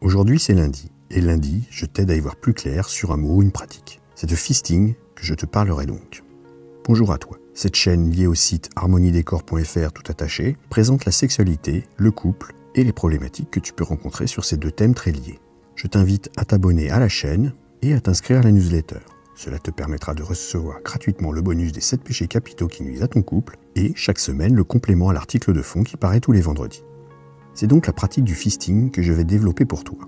Aujourd'hui c'est lundi, et lundi, je t'aide à y voir plus clair sur un mot ou une pratique. C'est de fisting que je te parlerai donc. Bonjour à toi. Cette chaîne liée au site harmoniedécor.fr tout attaché présente la sexualité, le couple et les problématiques que tu peux rencontrer sur ces deux thèmes très liés. Je t'invite à t'abonner à la chaîne et à t'inscrire à la newsletter. Cela te permettra de recevoir gratuitement le bonus des 7 péchés capitaux qui nuisent à ton couple et chaque semaine le complément à l'article de fond qui paraît tous les vendredis. C'est donc la pratique du fisting que je vais développer pour toi.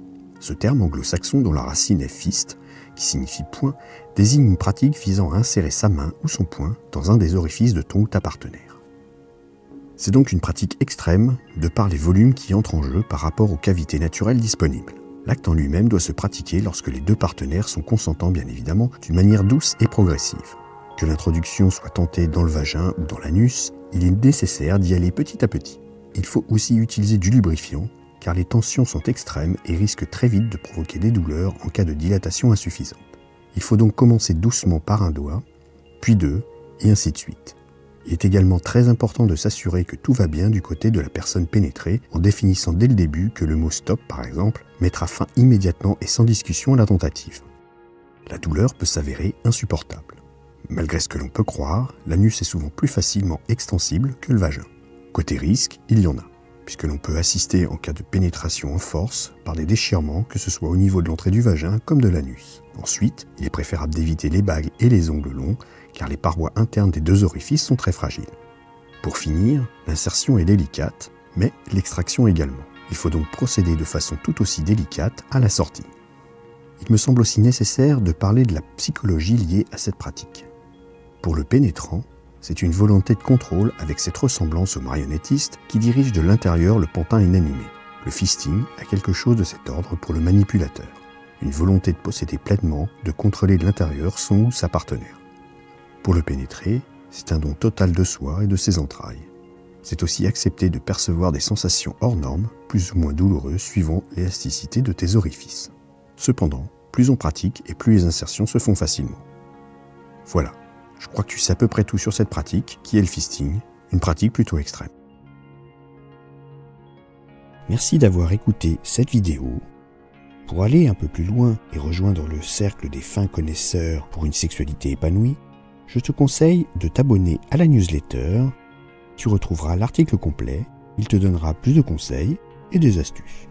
Ce terme anglo-saxon dont la racine est fist, qui signifie poing, désigne une pratique visant à insérer sa main ou son poing dans un des orifices de ton ou ta partenaire. C'est donc une pratique extrême de par les volumes qui entrent en jeu par rapport aux cavités naturelles disponibles. L'acte en lui-même doit se pratiquer lorsque les deux partenaires sont consentants bien évidemment d'une manière douce et progressive. Que l'introduction soit tentée dans le vagin ou dans l'anus, il est nécessaire d'y aller petit à petit. Il faut aussi utiliser du lubrifiant car les tensions sont extrêmes et risquent très vite de provoquer des douleurs en cas de dilatation insuffisante. Il faut donc commencer doucement par un doigt, puis deux, et ainsi de suite. Il est également très important de s'assurer que tout va bien du côté de la personne pénétrée en définissant dès le début que le mot stop, par exemple, mettra fin immédiatement et sans discussion à la tentative. La douleur peut s'avérer insupportable. Malgré ce que l'on peut croire, l'anus est souvent plus facilement extensible que le vagin. Côté risque, il y en a, puisque l'on peut assister en cas de pénétration en force par des déchirements, que ce soit au niveau de l'entrée du vagin comme de l'anus. Ensuite, il est préférable d'éviter les bagues et les ongles longs, car les parois internes des deux orifices sont très fragiles. Pour finir, l'insertion est délicate, mais l'extraction également. Il faut donc procéder de façon tout aussi délicate à la sortie. Il me semble aussi nécessaire de parler de la psychologie liée à cette pratique. Pour le pénétrant, c'est une volonté de contrôle avec cette ressemblance au marionnettiste qui dirige de l'intérieur le pantin inanimé. Le fisting a quelque chose de cet ordre pour le manipulateur. Une volonté de posséder pleinement, de contrôler de l'intérieur son ou sa partenaire. Pour le pénétrer, c'est un don total de soi et de ses entrailles. C'est aussi accepter de percevoir des sensations hors normes, plus ou moins douloureuses suivant l'élasticité de tes orifices. Cependant, plus on pratique et plus les insertions se font facilement. Voilà. Je crois que tu sais à peu près tout sur cette pratique, qui est le fisting, une pratique plutôt extrême. Merci d'avoir écouté cette vidéo. Pour aller un peu plus loin et rejoindre le cercle des fins connaisseurs pour une sexualité épanouie, je te conseille de t'abonner à la newsletter. Tu retrouveras l'article complet, il te donnera plus de conseils et des astuces.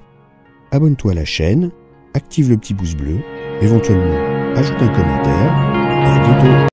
Abonne-toi à la chaîne, active le petit pouce bleu, éventuellement ajoute un commentaire et à bientôt.